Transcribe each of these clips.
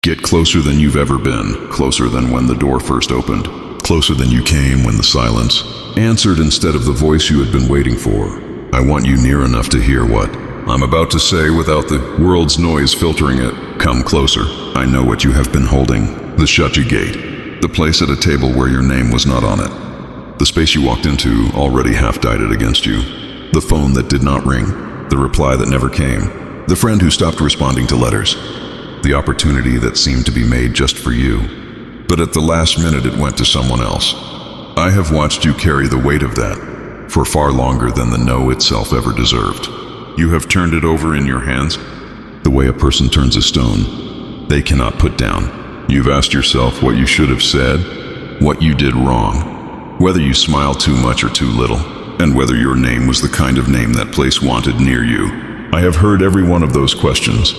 Get closer than you've ever been, closer than when the door first opened, closer than you came when the silence answered instead of the voice you had been waiting for. I want you near enough to hear what I'm about to say without the world's noise filtering it. Come closer. I know what you have been holding. The Shachi Gate. The place at a table where your name was not on it. The space you walked into already half died it against you. The phone that did not ring. The reply that never came. The friend who stopped responding to letters. The opportunity that seemed to be made just for you. But at the last minute it went to someone else. I have watched you carry the weight of that for far longer than the no itself ever deserved. You have turned it over in your hands the way a person turns a stone they cannot put down. You've asked yourself what you should have said, what you did wrong, whether you smiled too much or too little, and whether your name was the kind of name that place wanted near you. I have heard every one of those questions,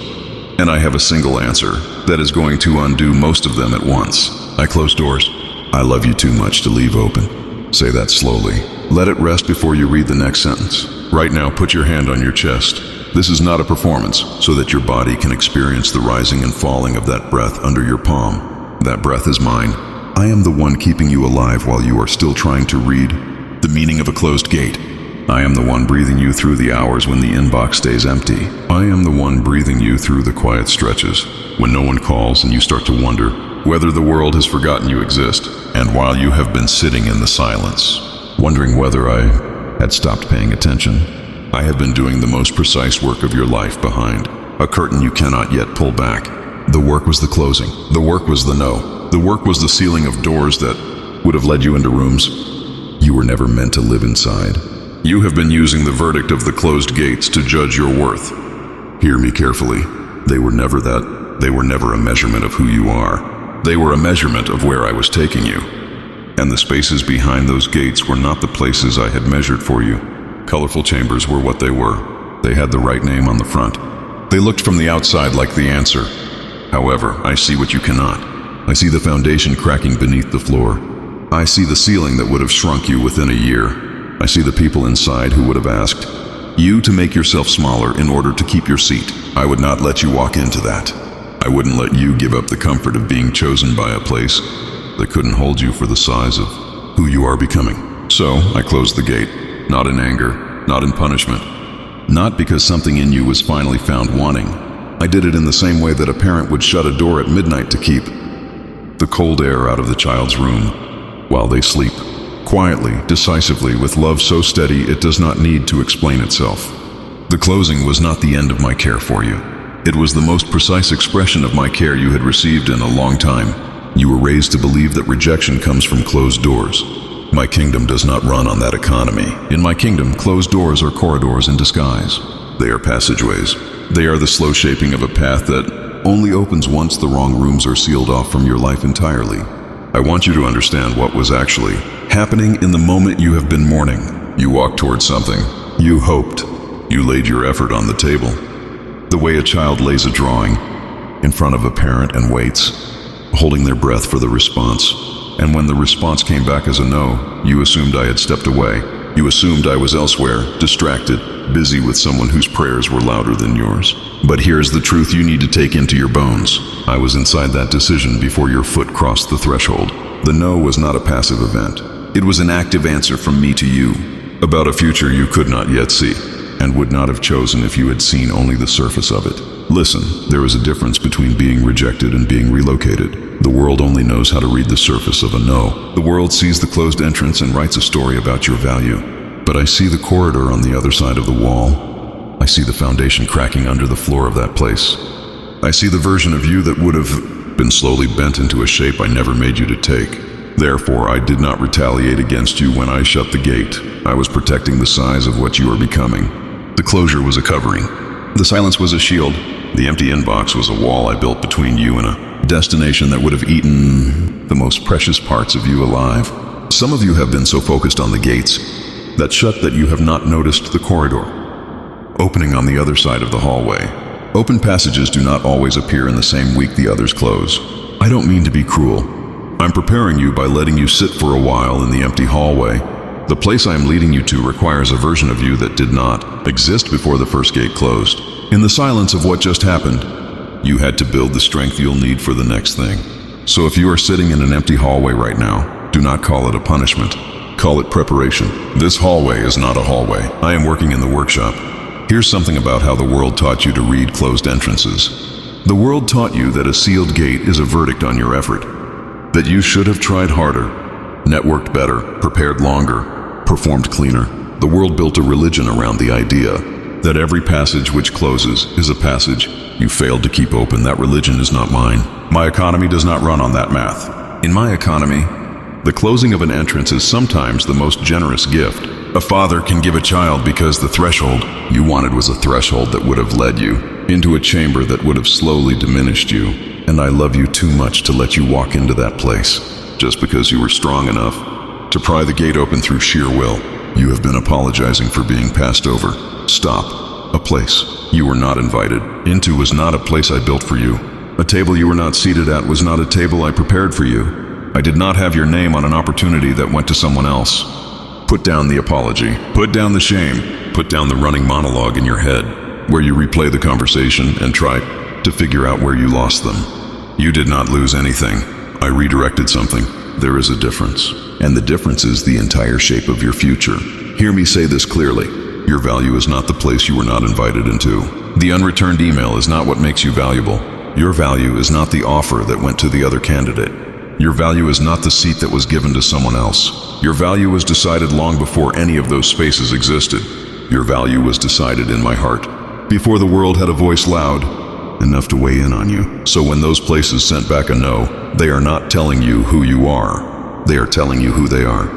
and I have a single answer that is going to undo most of them at once. I close doors. I love you too much to leave open. Say that slowly. Let it rest before you read the next sentence. Right now, put your hand on your chest. This is not a performance, so that your body can experience the rising and falling of that breath under your palm. That breath is mine. I am the one keeping you alive while you are still trying to read the meaning of a closed gate. I am the one breathing you through the hours when the inbox stays empty. I am the one breathing you through the quiet stretches, when no one calls and you start to wonder whether the world has forgotten you exist. And while you have been sitting in the silence, wondering whether I had stopped paying attention, I have been doing the most precise work of your life behind a curtain you cannot yet pull back. The work was the closing. The work was the no. The work was the sealing of doors that would have led you into rooms you were never meant to live inside. You have been using the verdict of the closed gates to judge your worth. Hear me carefully. They were never that. They were never a measurement of who you are. They were a measurement of where I was taking you. And the spaces behind those gates were not the places I had measured for you. Colorful chambers were what they were. They had the right name on the front. They looked from the outside like the answer. However, I see what you cannot. I see the foundation cracking beneath the floor. I see the ceiling that would have shrunk you within a year. I see the people inside who would have asked you to make yourself smaller in order to keep your seat. I would not let you walk into that. I wouldn't let you give up the comfort of being chosen by a place that couldn't hold you for the size of who you are becoming. So I closed the gate, not in anger, not in punishment, not because something in you was finally found wanting. I did it in the same way that a parent would shut a door at midnight to keep the cold air out of the child's room while they sleep. Quietly, decisively, with love so steady it does not need to explain itself. The closing was not the end of my care for you. It was the most precise expression of my care you had received in a long time. You were raised to believe that rejection comes from closed doors. My kingdom does not run on that economy. In my kingdom, closed doors are corridors in disguise. They are passageways. They are the slow shaping of a path that only opens once the wrong rooms are sealed off from your life entirely. I want you to understand what was actually happening in the moment you have been mourning. You walked towards something. You hoped. You laid your effort on the table. The way a child lays a drawing in front of a parent and waits, holding their breath for the response. And when the response came back as a no, you assumed I had stepped away. You assumed I was elsewhere, distracted, busy with someone whose prayers were louder than yours. But here's the truth you need to take into your bones. I was inside that decision before your foot crossed the threshold. The no was not a passive event. It was an active answer from me to you, about a future you could not yet see, and would not have chosen if you had seen only the surface of it. Listen, there is a difference between being rejected and being relocated. The world only knows how to read the surface of a no. The world sees the closed entrance and writes a story about your value. But I see the corridor on the other side of the wall. I see the foundation cracking under the floor of that place. I see the version of you that would have been slowly bent into a shape I never made you to take. Therefore, I did not retaliate against you when I shut the gate. I was protecting the size of what you are becoming. The closure was a covering. The silence was a shield. The empty inbox was a wall I built between you and a destination that would have eaten the most precious parts of you alive. Some of you have been so focused on the gates that shut that you have not noticed the corridor opening on the other side of the hallway. Open passages do not always appear in the same week the others close. I don't mean to be cruel. I'm preparing you by letting you sit for a while in the empty hallway. The place I am leading you to requires a version of you that did not exist before the first gate closed. In the silence of what just happened, You had to build the strength you'll need for the next thing. So if you are sitting in an empty hallway right now, do not call it a punishment. Call it preparation. This hallway is not a hallway. I am working in the workshop. Here's something about how the world taught you to read closed entrances. The world taught you that a sealed gate is a verdict on your effort, that you should have tried harder, networked better, prepared longer, performed cleaner. The world built a religion around the idea that every passage which closes is a passage you failed to keep open. That religion is not mine. My economy does not run on that math. In my economy, the closing of an entrance is sometimes the most generous gift a father can give a child, because the threshold you wanted was a threshold that would have led you into a chamber that would have slowly diminished you. And I love you too much to let you walk into that place just because you were strong enough to pry the gate open through sheer will. You have been apologizing for being passed over. Stop. A place you were not invited into was not a place I built for you. A table you were not seated at was not a table I prepared for you. I did not have your name on an opportunity that went to someone else. Put down the apology. Put down the shame. Put down the running monologue in your head, where you replay the conversation and try to figure out where you lost them. You did not lose anything. I redirected something. There is a difference, and the difference is the entire shape of your future. Hear me say this clearly. Your value is not the place you were not invited into. The unreturned email is not what makes you valuable. Your value is not the offer that went to the other candidate. Your value is not the seat that was given to someone else. Your value was decided long before any of those spaces existed. Your value was decided in my heart, before the world had a voice loud enough to weigh in on you. So when those places sent back a no, they are not telling you who you are. They are telling you who they are.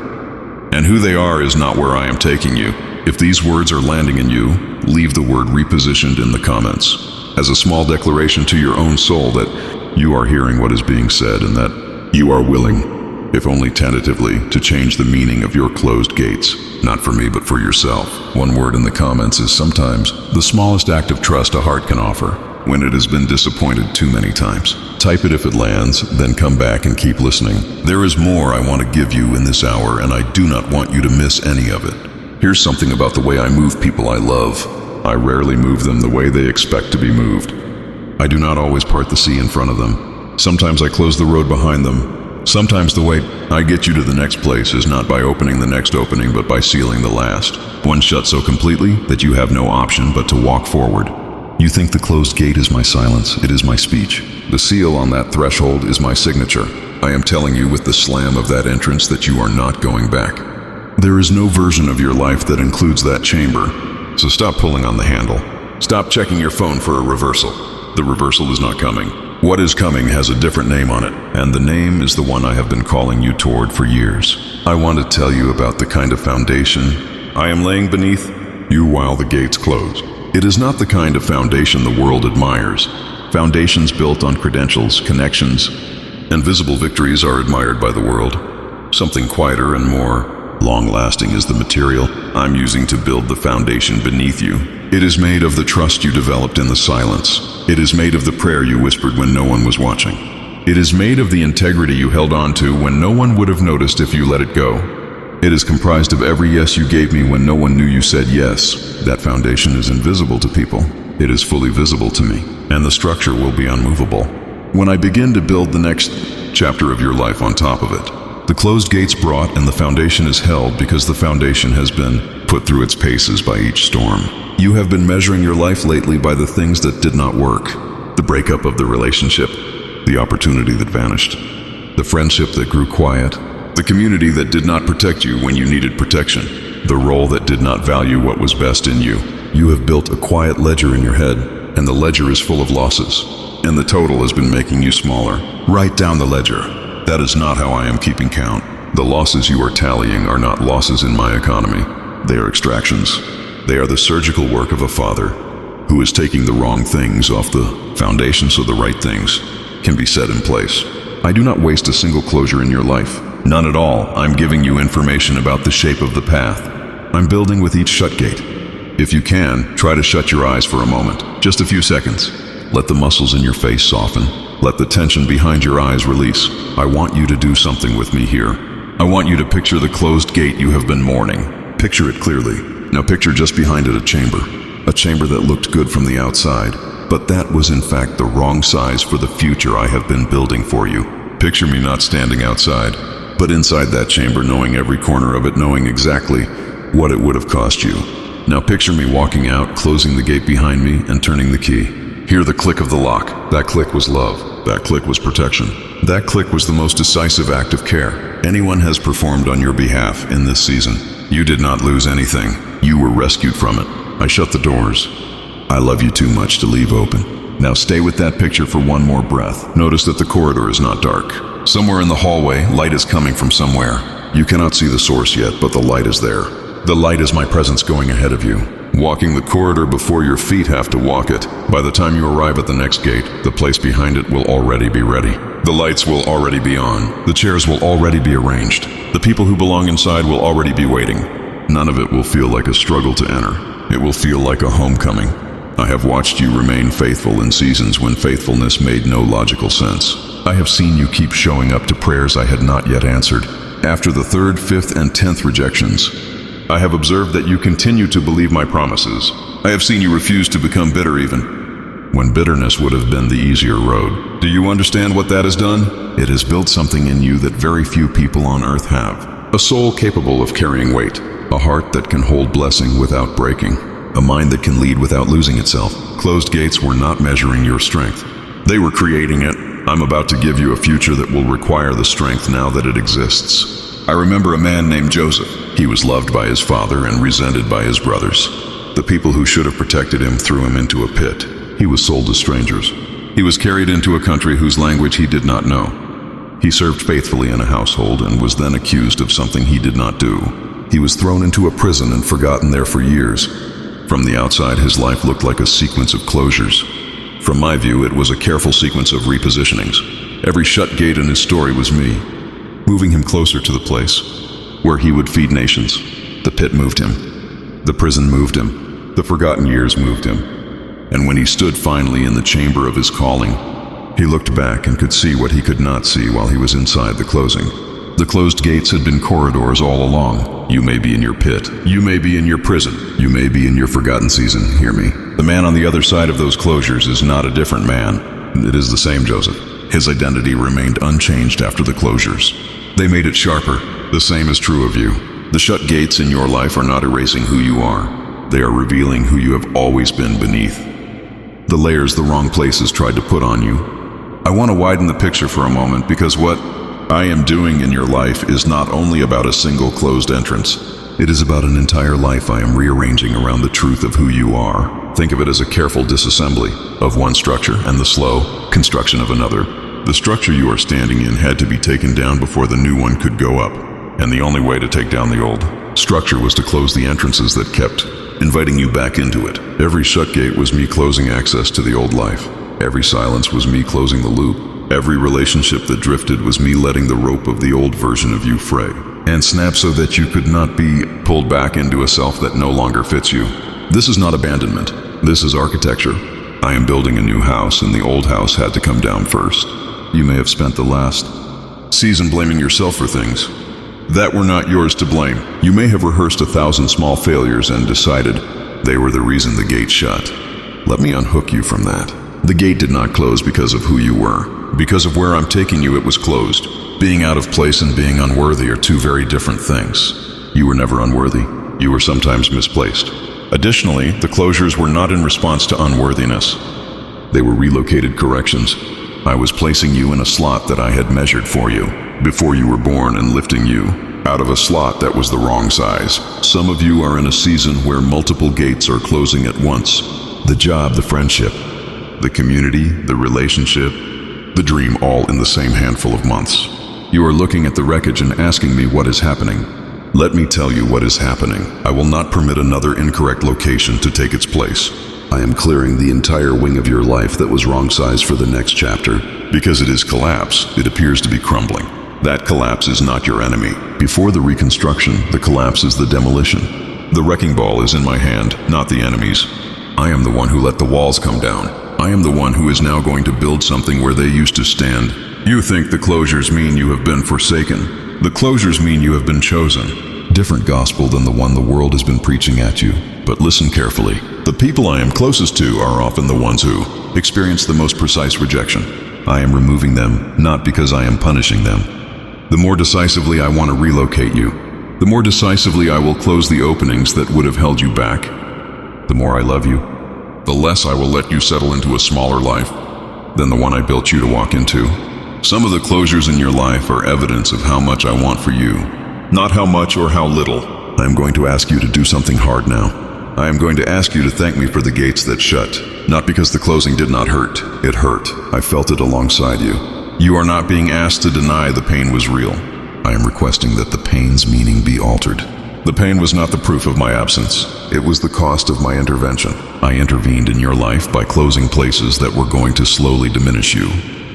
And who they are is not where I am taking you. If these words are landing in you, leave the word repositioned in the comments, as a small declaration to your own soul that you are hearing what is being said and that you are willing, if only tentatively, to change the meaning of your closed gates. Not for me, but for yourself. One word in the comments is sometimes the smallest act of trust a heart can offer when it has been disappointed too many times. Type it if it lands, then come back and keep listening. There is more I want to give you in this hour, and I do not want you to miss any of it. Here's something about the way I move people I love. I rarely move them the way they expect to be moved. I do not always part the sea in front of them. Sometimes I close the road behind them. Sometimes the way I get you to the next place is not by opening the next opening, but by sealing the last. One shut so completely that you have no option but to walk forward. You think the closed gate is my silence. It is my speech. The seal on that threshold is my signature. I am telling you with the slam of that entrance that you are not going back. There is no version of your life that includes that chamber. So stop pulling on the handle. Stop checking your phone for a reversal. The reversal is not coming. What is coming has a different name on it, and the name is the one I have been calling you toward for years. I want to tell you about the kind of foundation I am laying beneath you while the gates close. It is not the kind of foundation the world admires. Foundations built on credentials, connections, and visible victories are admired by the world. Something quieter and more long-lasting is the material I'm using to build the foundation beneath you. It is made of the trust you developed in the silence. It is made of the prayer you whispered when no one was watching. It is made of the integrity you held on to when no one would have noticed if you let it go. It is comprised of every yes you gave me when no one knew you said yes. That foundation is invisible to people. It is fully visible to me, and the structure will be unmovable when I begin to build the next chapter of your life on top of it. The closed gates brought and the foundation is held because the foundation has been put through its paces by each storm. You have been measuring your life lately by the things that did not work. The breakup of the relationship, the opportunity that vanished, the friendship that grew quiet, the community that did not protect you when you needed protection, the role that did not value what was best in you. You have built a quiet ledger in your head, and the ledger is full of losses, and the total has been making you smaller. Write down the ledger. That is not how I am keeping count. The losses you are tallying are not losses in my economy. They are extractions. They are the surgical work of a father who is taking the wrong things off the foundation so the right things can be set in place. I do not waste a single closure in your life. None at all. I'm giving you information about the shape of the path I'm building with each shut gate. If you can, try to shut your eyes for a moment. Just a few seconds. Let the muscles in your face soften. Let the tension behind your eyes release. I want you to do something with me here. I want you to picture the closed gate you have been mourning. Picture it clearly. Now picture just behind it a chamber that looked good from the outside, but that was in fact the wrong size for the future I have been building for you. Picture me not standing outside, but inside that chamber, knowing every corner of it, knowing exactly what it would have cost you. Now picture me walking out, closing the gate behind me, and turning the key. Hear the click of the lock. That click was love. That click was protection. That click was the most decisive act of care anyone has performed on your behalf in this season. You did not lose anything. You were rescued from it. I shut the doors. I love you too much to leave open. Now stay with that picture for one more breath. Notice that the corridor is not dark. Somewhere in the hallway, light is coming from somewhere. You cannot see the source yet, but the light is there. The light is my presence going ahead of you, walking the corridor before your feet have to walk it. By the time you arrive at the next gate, the place behind it will already be ready. The lights will already be on. The chairs will already be arranged. The people who belong inside will already be waiting. None of it will feel like a struggle to enter. It will feel like a homecoming. I have watched you remain faithful in seasons when faithfulness made no logical sense. I have seen you keep showing up to prayers I had not yet answered. After the 3rd, 5th, and 10th rejections, I have observed that you continue to believe my promises. I have seen you refuse to become bitter even, when bitterness would have been the easier road. Do you understand what that has done? It has built something in you that very few people on earth have. A soul capable of carrying weight, a heart that can hold blessing without breaking, a mind that can lead without losing itself. Closed gates were not measuring your strength. They were creating it. I'm about to give you a future that will require the strength now that it exists. I remember a man named Joseph. He was loved by his father and resented by his brothers. The people who should have protected him threw him into a pit. He was sold to strangers. He was carried into a country whose language he did not know. He served faithfully in a household and was then accused of something he did not do. He was thrown into a prison and forgotten there for years. From the outside, his life looked like a sequence of closures. From my view, it was a careful sequence of repositionings. Every shut gate in his story was me, moving him closer to the place where he would feed nations. The pit moved him. The prison moved him. The forgotten years moved him. And when he stood finally in the chamber of his calling, he looked back and could see what he could not see while he was inside the closing. The closed gates had been corridors all along. You may be in your pit. You may be in your prison. You may be in your forgotten season. Hear me. The man on the other side of those closures is not a different man. It is the same Joseph. His identity remained unchanged after the closures. They made it sharper. The same is true of you. The shut gates in your life are not erasing who you are. They are revealing who you have always been beneath. The layers the wrong places tried to put on you. I want to widen the picture for a moment, because what I am doing in your life is not only about a single closed entrance. It is about an entire life I am rearranging around the truth of who you are. Think of it as a careful disassembly of one structure and the slow construction of another. The structure you are standing in had to be taken down before the new one could go up, and the only way to take down the old structure was to close the entrances that kept inviting you back into it. Every shut gate was me closing access to the old life. Every silence was me closing the loop. Every relationship that drifted was me letting the rope of the old version of you fray and snap so that you could not be pulled back into a self that no longer fits you. This is not abandonment. This is architecture. I am building a new house, and the old house had to come down first. You may have spent the last season blaming yourself for things that were not yours to blame. You may have rehearsed 1,000 small failures and decided they were the reason the gate shut. Let me unhook you from that. The gate did not close because of who you were. Because of where I'm taking you, it was closed. Being out of place and being unworthy are two very different things. You were never unworthy. You were sometimes misplaced. Additionally, the closures were not in response to unworthiness. They were relocated corrections. I was placing you in a slot that I had measured for you before you were born, and lifting you out of a slot that was the wrong size. Some of you are in a season where multiple gates are closing at once. The job, the friendship, the community, the relationship, the dream, all in the same handful of months. You are looking at the wreckage and asking me what is happening. Let me tell you what is happening. I will not permit another incorrect location to take its place. I am clearing the entire wing of your life that was wrong size for the next chapter. Because it is collapse, it appears to be crumbling. That collapse is not your enemy. Before the reconstruction, the collapse is the demolition. The wrecking ball is in my hand, not the enemy's. I am the one who let the walls come down. I am the one who is now going to build something where they used to stand. You think the closures mean you have been forsaken. The closures mean you have been chosen. Different gospel than the one the world has been preaching at you. But listen carefully. The people I am closest to are often the ones who experience the most precise rejection. I am removing them, not because I am punishing them. The more decisively I want to relocate you, the more decisively I will close the openings that would have held you back. The more I love you, the less I will let you settle into a smaller life than the one I built you to walk into. Some of the closures in your life are evidence of how much I want for you, not how much or how little. I am going to ask you to do something hard now. I am going to ask you to thank me for the gates that shut, not because the closing did not hurt. It hurt. I felt it alongside you. You are not being asked to deny the pain was real. I am requesting that the pain's meaning be altered. The pain was not the proof of my absence. It was the cost of my intervention. I intervened in your life by closing places that were going to slowly diminish you.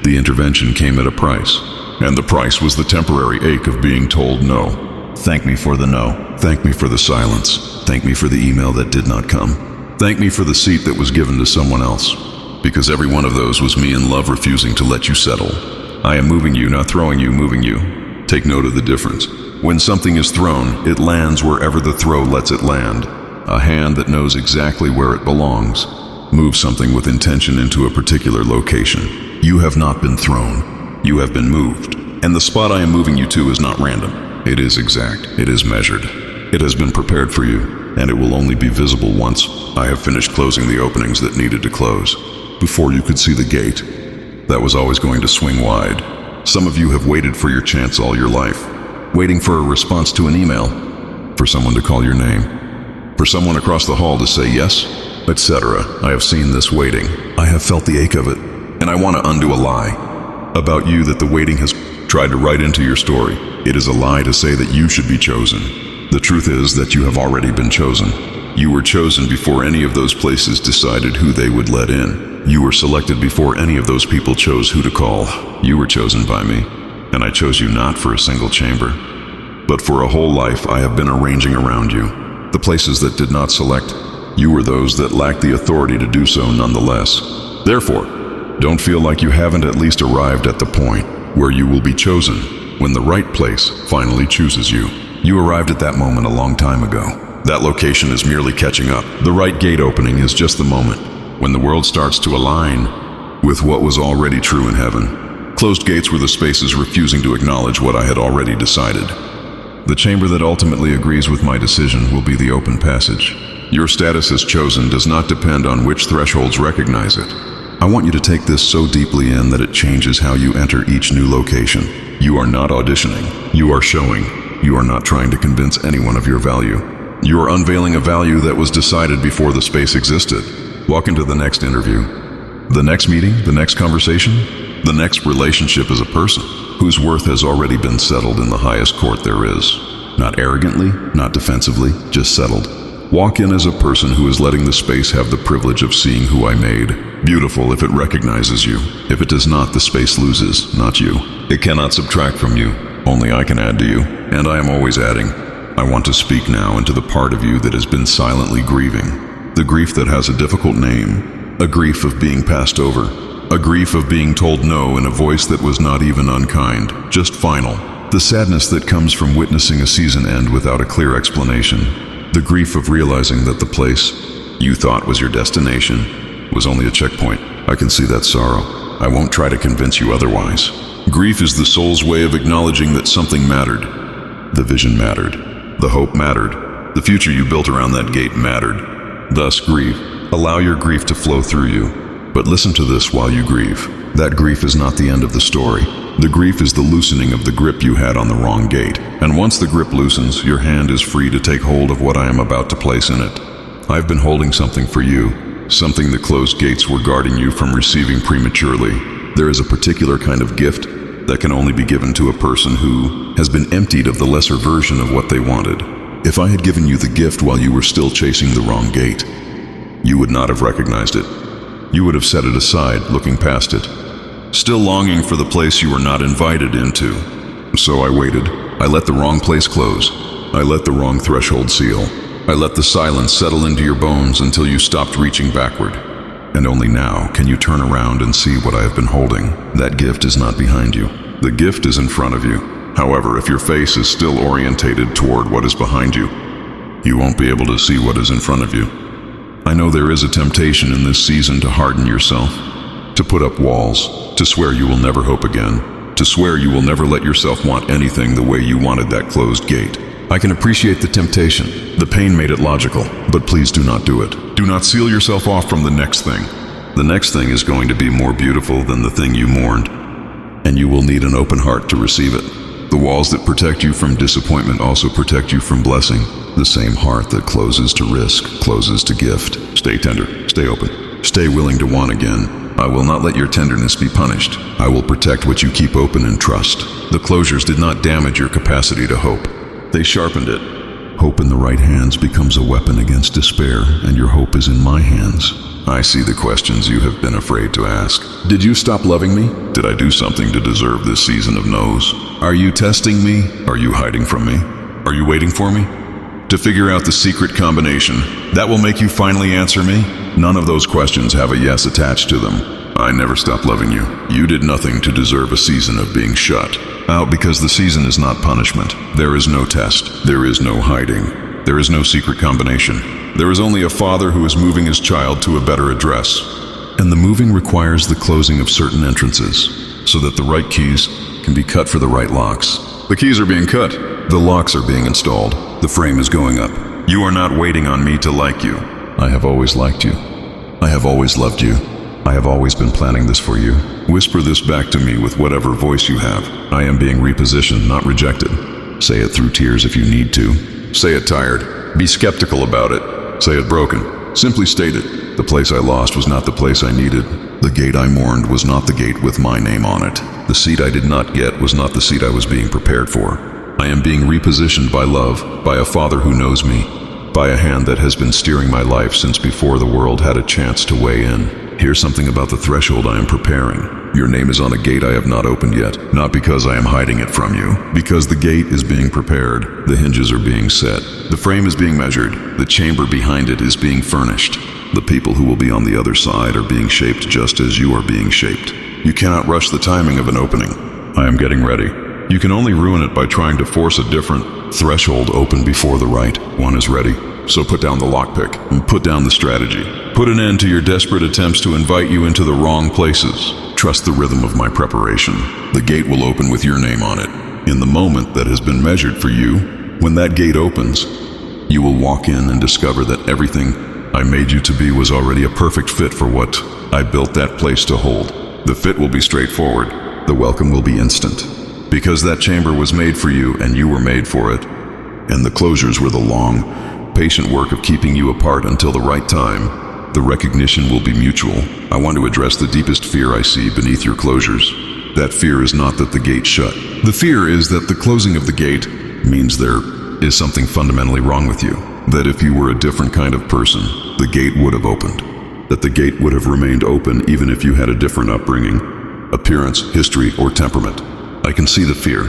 The intervention came at a price, and the price was the temporary ache of being told no. Thank me for the no. Thank me for the silence. Thank me for the email that did not come. Thank me for the seat that was given to someone else. Because every one of those was me in love refusing to let you settle. I am moving you, not throwing you, moving you. Take note of the difference. When something is thrown, it lands wherever the throw lets it land. A hand that knows exactly where it belongs. Move something with intention into a particular location. You have not been thrown. You have been moved. And the spot I am moving you to is not random. It is exact. It is measured. It has been prepared for you, and it will only be visible once I have finished closing the openings that needed to close. Before you could see the gate that was always going to swing wide. Some of you have waited for your chance all your life, waiting for a response to an email, for someone to call your name, for someone across the hall to say yes, etc. I have seen this waiting. I have felt the ache of it, and I want to undo a lie about you that the waiting has tried to write into your story. It is a lie to say that you should be chosen. The truth is that you have already been chosen. You were chosen before any of those places decided who they would let in. You were selected before any of those people chose who to call. You were chosen by me, and I chose you not for a single chamber, but for a whole life I have been arranging around you. The places that did not select, you were those that lacked the authority to do so nonetheless. Therefore, don't feel like you haven't at least arrived at the point where you will be chosen when the right place finally chooses you. You arrived at that moment a long time ago. That location is merely catching up. The right gate opening is just the moment when the world starts to align with what was already true in heaven. Closed gates were the spaces refusing to acknowledge what I had already decided. The chamber that ultimately agrees with my decision will be the open passage. Your status as chosen does not depend on which thresholds recognize it. I want you to take this so deeply in that it changes how you enter each new location. You are not auditioning. You are showing. You are not trying to convince anyone of your value. You are unveiling a value that was decided before the space existed. Walk into the next interview, the next meeting, the next conversation, the next relationship as a person whose worth has already been settled in the highest court there is. Not arrogantly, not defensively, just settled. Walk in as a person who is letting the space have the privilege of seeing who I made. Beautiful if it recognizes you. If it does not, the space loses, not you. It cannot subtract from you. Only I can add to you, and I am always adding. I want to speak now into the part of you that has been silently grieving. The grief that has a difficult name. A grief of being passed over. A grief of being told no in a voice that was not even unkind, just final. The sadness that comes from witnessing a season end without a clear explanation. The grief of realizing that the place you thought was your destination was only a checkpoint. I can see that sorrow. I won't try to convince you otherwise. Grief is the soul's way of acknowledging that something mattered. The vision mattered. The hope mattered. The future you built around that gate mattered. Thus, grieve. Allow your grief to flow through you. But listen to this while you grieve. That grief is not the end of the story. The grief is the loosening of the grip you had on the wrong gate. And once the grip loosens, your hand is free to take hold of what I am about to place in it. I've been holding something for you, something the closed gates were guarding you from receiving prematurely. There is a particular kind of gift that can only be given to a person who has been emptied of the lesser version of what they wanted. If I had given you the gift while you were still chasing the wrong gate, you would not have recognized it. You would have set it aside, looking past it, still longing for the place you were not invited into. So I waited. I let the wrong place close. I let the wrong threshold seal. I let the silence settle into your bones until you stopped reaching backward. And only now can you turn around and see what I have been holding. That gift is not behind you. The gift is in front of you. However, if your face is still orientated toward what is behind you, You won't be able to see what is in front of you. I know there is a temptation in this season to harden yourself, to put up walls, to swear you will never hope again, to swear you will never let yourself want anything the way you wanted that closed gate. I can appreciate the temptation. The pain made it logical, but please do not do it. Do not seal yourself off from the next thing. The next thing is going to be more beautiful than the thing you mourned, and you will need an open heart to receive it. The walls that protect you from disappointment also protect you from blessing. The same heart that closes to risk, closes to gift. Stay tender, stay open, stay willing to want again. I will not let your tenderness be punished. I will protect what you keep open and trust. The closures did not damage your capacity to hope. They sharpened it. Hope in the right hands becomes a weapon against despair, and your hope is in my hands. I see the questions you have been afraid to ask. Did you stop loving me? Did I do something to deserve this season of no's? Are you testing me? Are you hiding from me? Are you waiting for me? To figure out the secret combination that will make you finally answer me? None of those questions have a yes attached to them. I never stopped loving you. You did nothing to deserve a season of being shut out, because the season is not punishment. There is no test. There is no hiding. There is no secret combination. There is only a father who is moving his child to a better address. And the moving requires the closing of certain entrances, so that the right keys can be cut for the right locks. The keys are being cut. The locks are being installed. The frame is going up. You are not waiting on me to like you. I have always liked you. I have always loved you. I have always been planning this for you. Whisper this back to me with whatever voice you have. I am being repositioned, not rejected. Say it through tears if you need to. Say it tired. Be skeptical about it. Say it broken. Simply state it. The place I lost was not the place I needed. The gate I mourned was not the gate with my name on it. The seat I did not get was not the seat I was being prepared for. I am being repositioned by love, by a father who knows me, by a hand that has been steering my life since before the world had a chance to weigh in. Here's something about the threshold I am preparing. Your name is on a gate I have not opened yet, not because I am hiding it from you, because the gate is being prepared, the hinges are being set, the frame is being measured, the chamber behind it is being furnished. The people who will be on the other side are being shaped just as you are being shaped. You cannot rush the timing of an opening. I am getting ready. You can only ruin it by trying to force a different threshold open before the right one is ready. So put down the lockpick and put down the strategy. Put an end to your desperate attempts to invite you into the wrong places. Trust the rhythm of my preparation. The gate will open with your name on it. In the moment that has been measured for you, when that gate opens, you will walk in and discover that everything I made you to be was already a perfect fit for what I built that place to hold. The fit will be straightforward. The welcome will be instant. Because that chamber was made for you and you were made for it. And the closures were the long, patient work of keeping you apart until the right time. The recognition will be mutual. I want to address the deepest fear I see beneath your closures. That fear is not that the gate shut. The fear is that the closing of the gate means there is something fundamentally wrong with you. That if you were a different kind of person, the gate would have opened. That the gate would have remained open even if you had a different upbringing, appearance, history, or temperament. I can see the fear.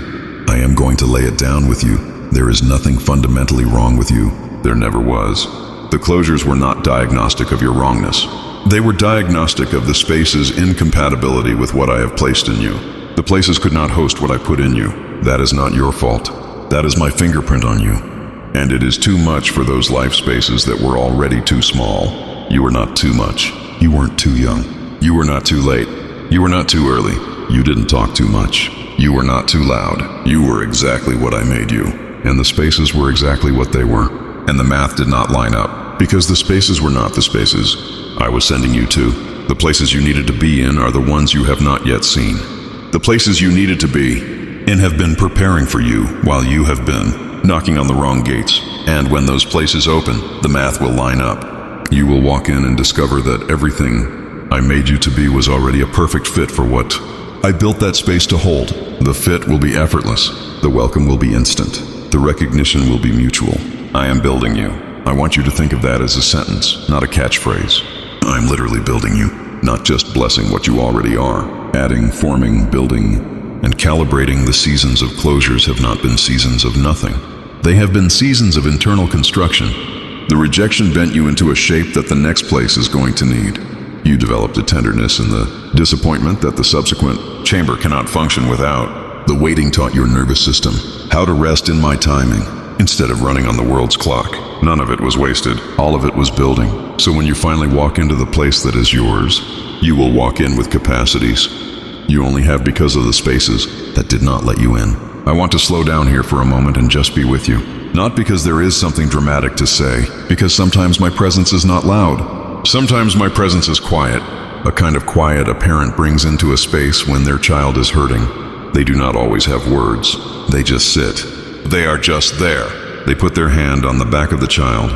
I am going to lay it down with you. There is nothing fundamentally wrong with you. There never was. The closures were not diagnostic of your wrongness. They were diagnostic of the space's incompatibility with what I have placed in you. The places could not host what I put in you. That is not your fault. That is my fingerprint on you. And it is too much for those life spaces that were already too small. You were not too much. You weren't too young. You were not too late. You were not too early. You didn't talk too much. You were not too loud. You were exactly what I made you. And the spaces were exactly what they were. And the math did not line up, because the spaces were not the spaces I was sending you to. The places you needed to be in are the ones you have not yet seen. The places you needed to be in have been preparing for you while you have been knocking on the wrong gates. And when those places open, the math will line up. You will walk in and discover that everything I made you to be was already a perfect fit for what I built that space to hold. The fit will be effortless. The welcome will be instant. The recognition will be mutual. I am building you. I want you to think of that as a sentence, not a catchphrase. I'm literally building you, not just blessing what you already are. Adding, forming, building, and calibrating the seasons of closures have not been seasons of nothing. They have been seasons of internal construction. The rejection bent you into a shape that the next place is going to need. You developed a tenderness in the disappointment that the subsequent chamber cannot function without. The waiting taught your nervous system how to rest in my timing instead of running on the world's clock. None of it was wasted. All of it was building. So when you finally walk into the place that is yours, you will walk in with capacities you only have because of the spaces that did not let you in. I want to slow down here for a moment and just be with you. Not because there is something dramatic to say, because sometimes my presence is not loud. Sometimes my presence is quiet, a kind of quiet a parent brings into a space when their child is hurting. They do not always have words. They just sit. They are just there. They put their hand on the back of the child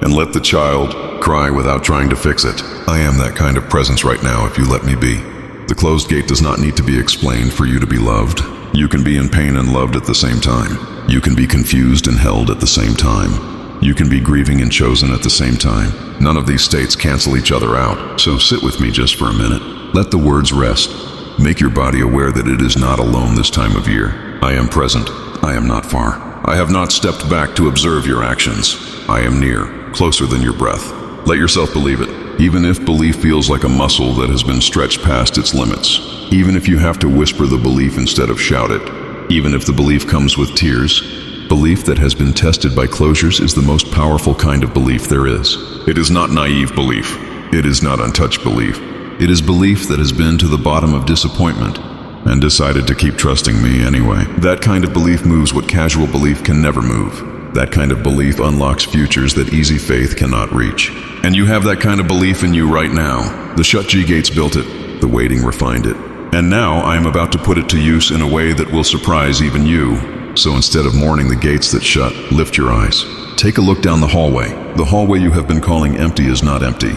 and let the child cry without trying to fix it. I am that kind of presence right now if you let me be. The closed gate does not need to be explained for you to be loved. You can be in pain and loved at the same time. You can be confused and held at the same time. You can be grieving and chosen at the same time. None of these states cancel each other out. So sit with me just for a minute. Let the words rest. Make your body aware that it is not alone this time of year. I am present. I am not far. I have not stepped back to observe your actions. I am near, closer than your breath. Let yourself believe it. Even if belief feels like a muscle that has been stretched past its limits. Even if you have to whisper the belief instead of shout it. Even if the belief comes with tears. Belief that has been tested by closures is the most powerful kind of belief there is. It is not naive belief. It is not untouched belief. It is belief that has been to the bottom of disappointment and decided to keep trusting me anyway. That kind of belief moves what casual belief can never move. That kind of belief unlocks futures that easy faith cannot reach. And you have that kind of belief in you right now. The shut G-gates built it. The waiting refined it. And now I am about to put it to use in a way that will surprise even you. So instead of mourning the gates that shut, lift your eyes. Take a look down the hallway. The hallway you have been calling empty is not empty.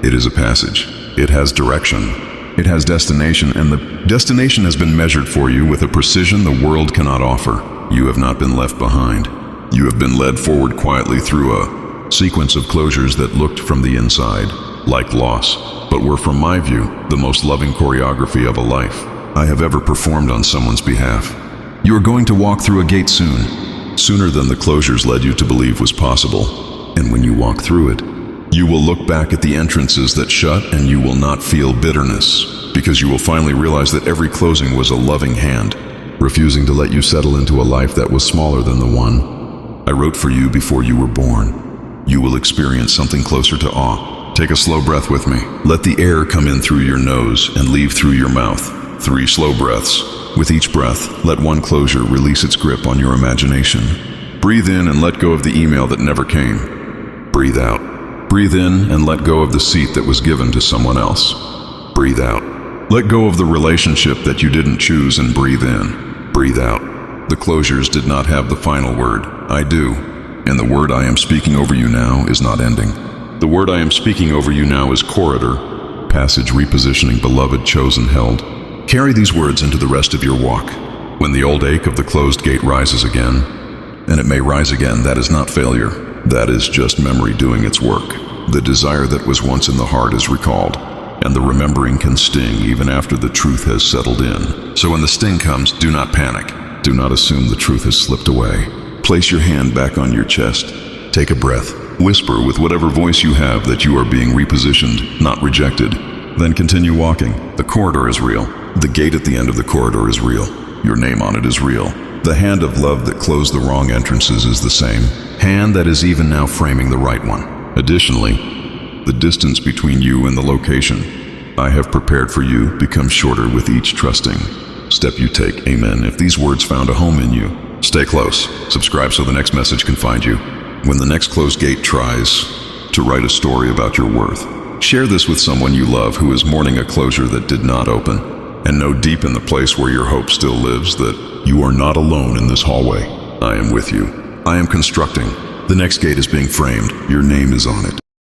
It is a passage. It has direction. It has destination, and the destination has been measured for you with a precision the world cannot offer. You have not been left behind. You have been led forward quietly through a sequence of closures that looked from the inside like loss, but were from my view the most loving choreography of a life I have ever performed on someone's behalf. You are going to walk through a gate soon, sooner than the closures led you to believe was possible. And when you walk through it, you will look back at the entrances that shut and you will not feel bitterness, because you will finally realize that every closing was a loving hand, refusing to let you settle into a life that was smaller than the one I wrote for you before you were born. You will experience something closer to awe. Take a slow breath with me. Let the air come in through your nose and leave through your mouth. 3 slow breaths. With each breath, let one closure release its grip on your imagination. Breathe in and let go of the email that never came. Breathe out. Breathe in and let go of the seat that was given to someone else. Breathe out. Let go of the relationship that you didn't choose and breathe in. Breathe out. The closures did not have the final word. I do. And the word I am speaking over you now is not ending. The word I am speaking over you now is corridor, passage repositioning beloved chosen held. Carry these words into the rest of your walk. When the old ache of the closed gate rises again, and it may rise again, that is not failure. That is just memory doing its work. The desire that was once in the heart is recalled, and the remembering can sting even after the truth has settled in. So when the sting comes, do not panic. Do not assume the truth has slipped away. Place your hand back on your chest. Take a breath. Whisper with whatever voice you have that you are being repositioned, not rejected. Then continue walking. The corridor is real. The gate at the end of the corridor is real. Your name on it is real. The hand of love that closed the wrong entrances is the same hand that is even now framing the right one. Additionally, the distance between you and the location I have prepared for you becomes shorter with each trusting step you take. Amen. If these words found a home in you, stay close. Subscribe so the next message can find you. When the next closed gate tries to write a story about your worth, share this with someone you love who is mourning a closure that did not open. And know deep in the place where your hope still lives that you are not alone in this hallway. I am with you. I am constructing. The next gate is being framed. Your name is on it.